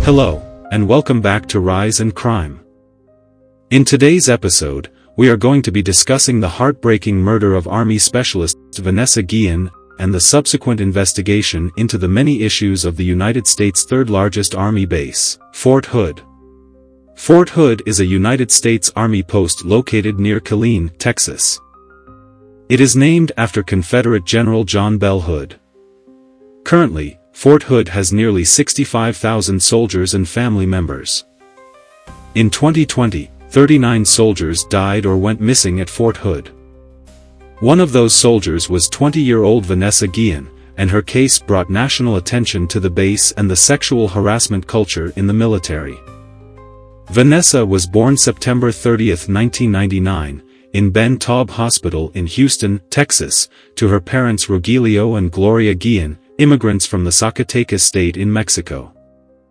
Hello, and welcome back to Rise and Crime. In today's episode, we are going to be discussing the heartbreaking murder of Army Specialist Vanessa Guillen and the subsequent investigation into the many issues of the United States' third-largest Army base, Fort Hood. Fort Hood is a United States Army post located near Guillen, Texas. It is named after Confederate General John Bell Hood. Currently, Fort Hood has nearly 65,000 soldiers and family members. In 2020, 39 soldiers died or went missing at Fort Hood. One of those soldiers was 20-year-old Vanessa Guillen, and her case brought national attention to the base and the sexual harassment culture in the military. Vanessa was born September 30, 1999, in Ben Taub Hospital in Houston, Texas, to her parents Rogelio and Gloria Guillen, immigrants from the Zacatecas state in Mexico.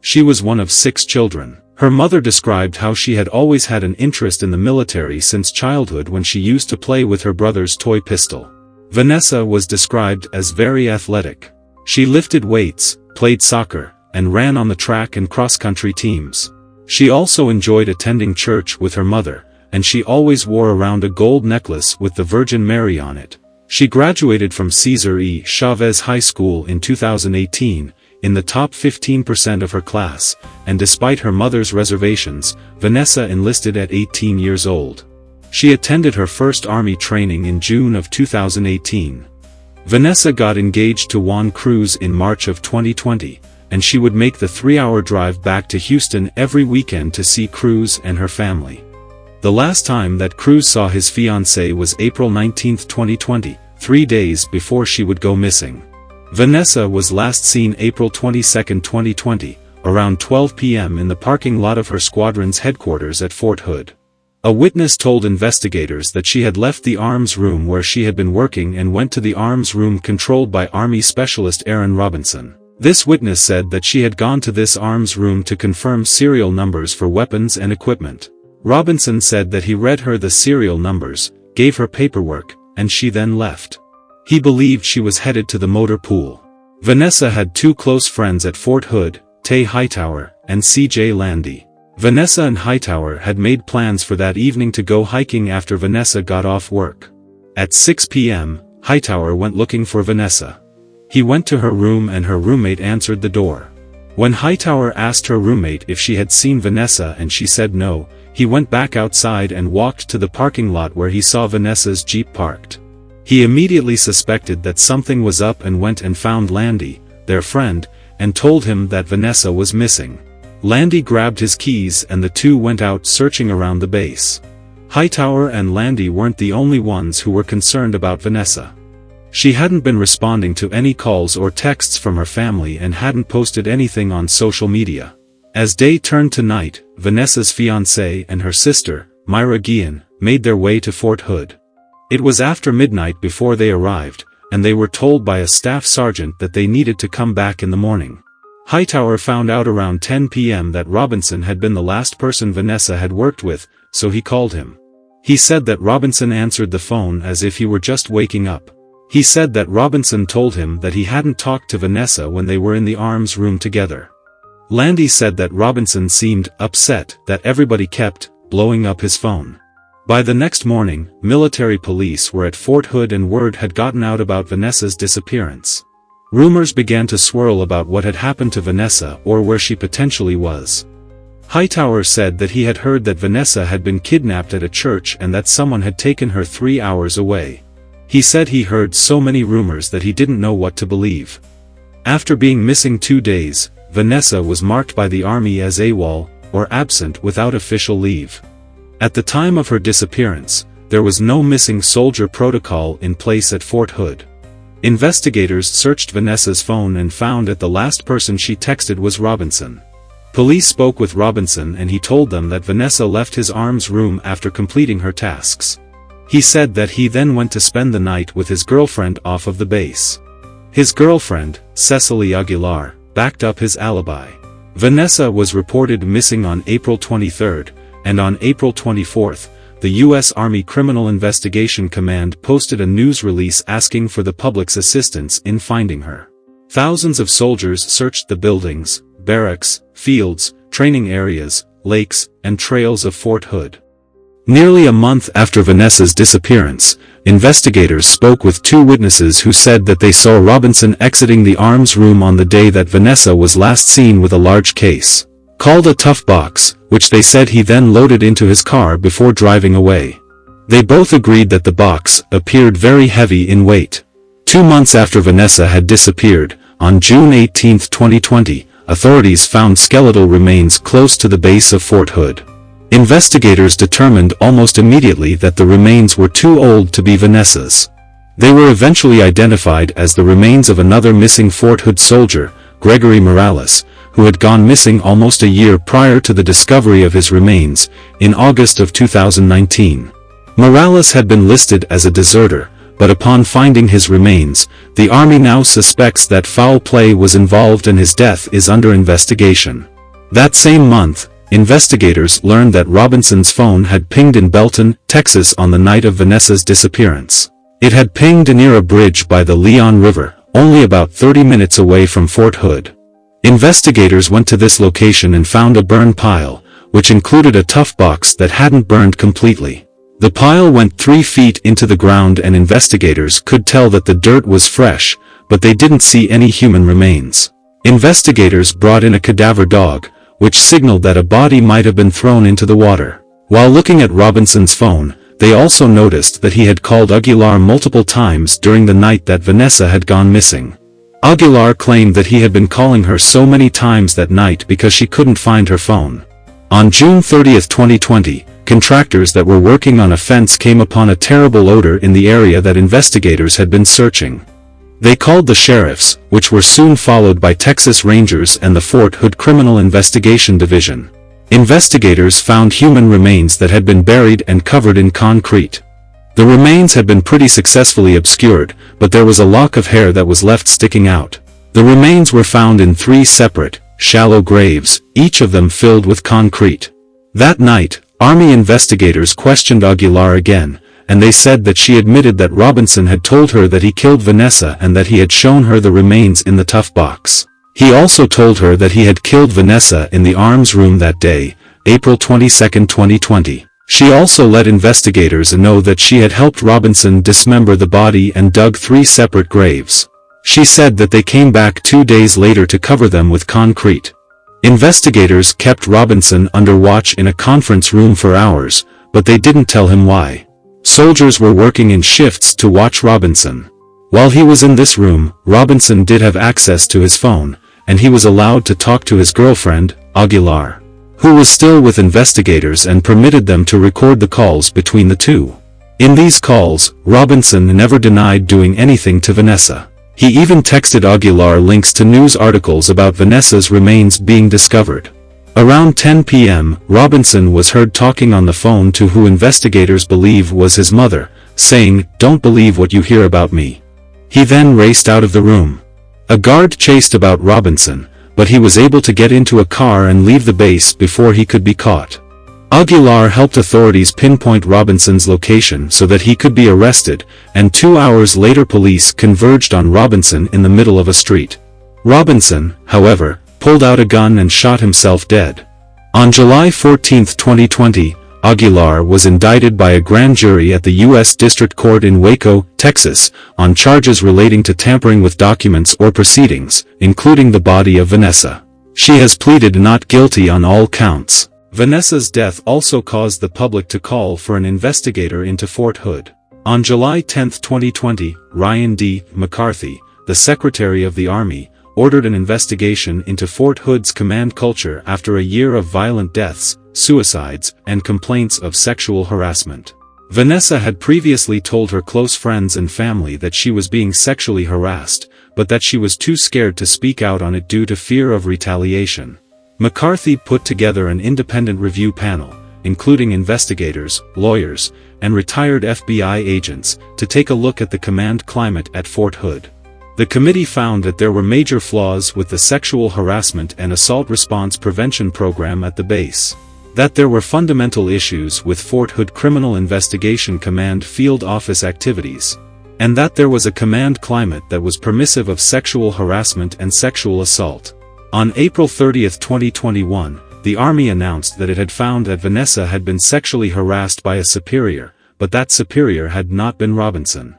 She was one of 6 children. Her mother described how she had always had an interest in the military since childhood when she used to play with her brother's toy pistol. Vanessa was described as very athletic. She lifted weights, played soccer, and ran on the track and cross-country teams. She also enjoyed attending church with her mother, and she always wore around a gold necklace with the Virgin Mary on it. She graduated from Cesar E. Chavez High School in 2018, in the top 15% of her class, and despite her mother's reservations, Vanessa enlisted at 18 years old. She attended her first Army training in June of 2018. Vanessa got engaged to Juan Cruz in March of 2020, and she would make the 3-hour drive back to Houston every weekend to see Cruz and her family. The last time that Cruz saw his fiancée was April 19, 2020, 3 days before she would go missing. Vanessa was last seen April 22, 2020, around 12 p.m. in the parking lot of her squadron's headquarters at Fort Hood. A witness told investigators that she had left the arms room where she had been working and went to the arms room controlled by Army Specialist Aaron Robinson. This witness said that she had gone to this arms room to confirm serial numbers for weapons and equipment. Robinson said that he read her the serial numbers, gave her paperwork, and she then left. He believed she was headed to the motor pool. Vanessa had 2 close friends at Fort Hood, Tay Hightower, and C.J. Landy. Vanessa and Hightower had made plans for that evening to go hiking after Vanessa got off work. At 6 p.m., Hightower went looking for Vanessa. He went to her room and her roommate answered the door. When Hightower asked her roommate if she had seen Vanessa and she said no, he went back outside and walked to the parking lot where he saw Vanessa's Jeep parked. He immediately suspected that something was up and went and found Landy, their friend, and told him that Vanessa was missing. Landy grabbed his keys and the two went out searching around the base. Hightower and Landy weren't the only ones who were concerned about Vanessa. She hadn't been responding to any calls or texts from her family and hadn't posted anything on social media. As day turned to night, Vanessa's fiancé and her sister, Myra Guillen, made their way to Fort Hood. It was after midnight before they arrived, and they were told by a staff sergeant that they needed to come back in the morning. Hightower found out around 10 p.m. that Robinson had been the last person Vanessa had worked with, so he called him. He said that Robinson answered the phone as if he were just waking up. He said that Robinson told him that he hadn't talked to Vanessa when they were in the arms room together. Landy said that Robinson seemed upset that everybody kept blowing up his phone. By the next morning, military police were at Fort Hood and word had gotten out about Vanessa's disappearance. Rumors began to swirl about what had happened to Vanessa or where she potentially was. Hightower said that he had heard that Vanessa had been kidnapped at a church and that someone had taken her 3 hours away. He said he heard so many rumors that he didn't know what to believe. After being missing 2 days, Vanessa was marked by the Army as AWOL, or absent without official leave. At the time of her disappearance, there was no missing soldier protocol in place at Fort Hood. Investigators searched Vanessa's phone and found that the last person she texted was Robinson. Police spoke with Robinson and he told them that Vanessa left his arms room after completing her tasks. He said that he then went to spend the night with his girlfriend off of the base. His girlfriend, Cecily Aguilar, backed up his alibi. Vanessa was reported missing on April 23, and on April 24, the U.S. Army Criminal Investigation Command posted a news release asking for the public's assistance in finding her. Thousands of soldiers searched the buildings, barracks, fields, training areas, lakes, and trails of Fort Hood. Nearly a month after Vanessa's disappearance, investigators spoke with two witnesses who said that they saw Robinson exiting the arms room on the day that Vanessa was last seen with a large case, called a tough box, which they said he then loaded into his car before driving away. They both agreed that the box appeared very heavy in weight. 2 months after Vanessa had disappeared, on June 18, 2020, authorities found skeletal remains close to the base of Fort Hood. Investigators determined almost immediately that the remains were too old to be Vanessa's. They were eventually identified as the remains of another missing Fort Hood soldier, Gregory Morales, who had gone missing almost a year prior to the discovery of his remains, in August of 2019. Morales had been listed as a deserter, but upon finding his remains, the Army now suspects that foul play was involved and his death is under investigation. That same month, investigators learned that Robinson's phone had pinged in Belton, Texas on the night of Vanessa's disappearance. It had pinged near a bridge by the Leon River, only about 30 minutes away from Fort Hood. Investigators went to this location and found a burn pile, which included a tough box that hadn't burned completely. The pile went 3 feet into the ground and investigators could tell that the dirt was fresh, but they didn't see any human remains. Investigators brought in a cadaver dog, which signaled that a body might have been thrown into the water. While looking at Robinson's phone, they also noticed that he had called Aguilar multiple times during the night that Vanessa had gone missing. Aguilar claimed that he had been calling her so many times that night because she couldn't find her phone. On June 30, 2020, contractors that were working on a fence came upon a terrible odor in the area that investigators had been searching. They called the sheriffs, which were soon followed by Texas Rangers and the Fort Hood Criminal Investigation Division. Investigators found human remains that had been buried and covered in concrete. The remains had been pretty successfully obscured, but there was a lock of hair that was left sticking out. The remains were found in 3 separate, shallow graves, each of them filled with concrete. That night, Army investigators questioned Aguilar again, and they said that she admitted that Robinson had told her that he killed Vanessa and that he had shown her the remains in the tough box. He also told her that he had killed Vanessa in the arms room that day, April 22, 2020. She also let investigators know that she had helped Robinson dismember the body and dug 3 separate graves. She said that they came back 2 days later to cover them with concrete. Investigators kept Robinson under watch in a conference room for hours, but they didn't tell him why. Soldiers were working in shifts to watch Robinson. While he was in this room, Robinson did have access to his phone, and he was allowed to talk to his girlfriend, Aguilar, who was still with investigators and permitted them to record the calls between the two. In these calls, Robinson never denied doing anything to Vanessa. He even texted Aguilar links to news articles about Vanessa's remains being discovered. Around 10 p.m., Robinson was heard talking on the phone to who investigators believe was his mother, saying, "Don't believe what you hear about me." He then raced out of the room. A guard chased about Robinson, but he was able to get into a car and leave the base before he could be caught. Aguilar helped authorities pinpoint Robinson's location so that he could be arrested, and 2 hours later police converged on Robinson in the middle of a street. Robinson, however, pulled out a gun and shot himself dead. On July 14, 2020, Aguilar was indicted by a grand jury at the U.S. District Court in Waco, Texas, on charges relating to tampering with documents or proceedings, including the body of Vanessa. She has pleaded not guilty on all counts. Vanessa's death also caused the public to call for an investigator into Fort Hood. On July 10, 2020, Ryan D. McCarthy, the Secretary of the Army, ordered an investigation into Fort Hood's command culture after a year of violent deaths, suicides, and complaints of sexual harassment. Vanessa had previously told her close friends and family that she was being sexually harassed, but that she was too scared to speak out on it due to fear of retaliation. McCarthy put together an independent review panel, including investigators, lawyers, and retired FBI agents, to take a look at the command climate at Fort Hood. The committee found that there were major flaws with the sexual harassment and assault response prevention program at the base. that there were fundamental issues with Fort Hood Criminal Investigation Command field office activities, and that there was a command climate that was permissive of sexual harassment and sexual assault. On April 30, 2021, the Army announced that it had found that Vanessa had been sexually harassed by a superior, but that superior had not been Robinson.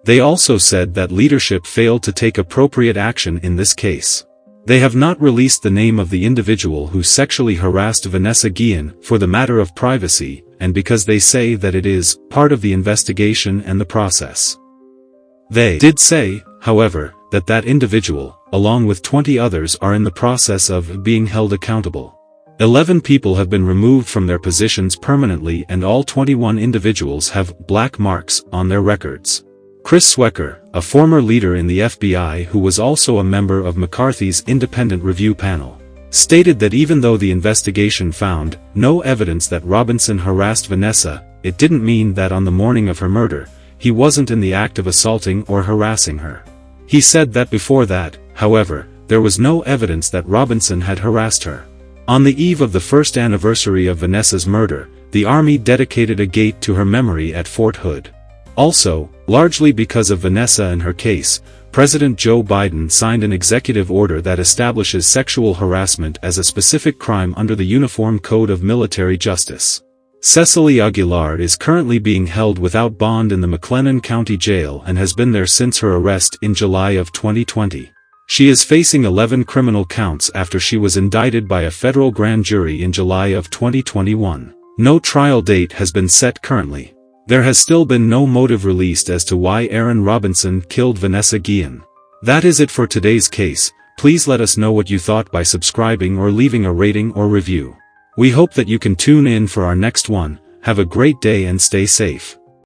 They also said that leadership failed to take appropriate action in this case. They have not released the name of the individual who sexually harassed Vanessa Guillen for the matter of privacy, and because they say that it is part of the investigation and the process. They did say, however, that that individual, along with 20 others, are in the process of being held accountable. 11 people have been removed from their positions permanently, and all 21 individuals have black marks on their records. Chris Swecker, a former leader in the FBI who was also a member of McCarthy's independent review panel, stated that even though the investigation found no evidence that Robinson harassed Vanessa, it didn't mean that on the morning of her murder, he wasn't in the act of assaulting or harassing her. He said that before that, however, there was no evidence that Robinson had harassed her. On the eve of the first anniversary of Vanessa's murder, the Army dedicated a gate to her memory at Fort Hood. Also, largely because of Vanessa and her case, President Joe Biden signed an executive order that establishes sexual harassment as a specific crime under the Uniform Code of Military Justice. Cecily Aguilar is currently being held without bond in the McLennan County Jail and has been there since her arrest in July of 2020. She is facing 11 criminal counts after she was indicted by a federal grand jury in July of 2021. No trial date has been set currently. There has still been no motive released as to why Aaron Robinson killed Vanessa Guillen. That is it for today's case. Please let us know what you thought by subscribing or leaving a rating or review. We hope that you can tune in for our next one. Have a great day and stay safe.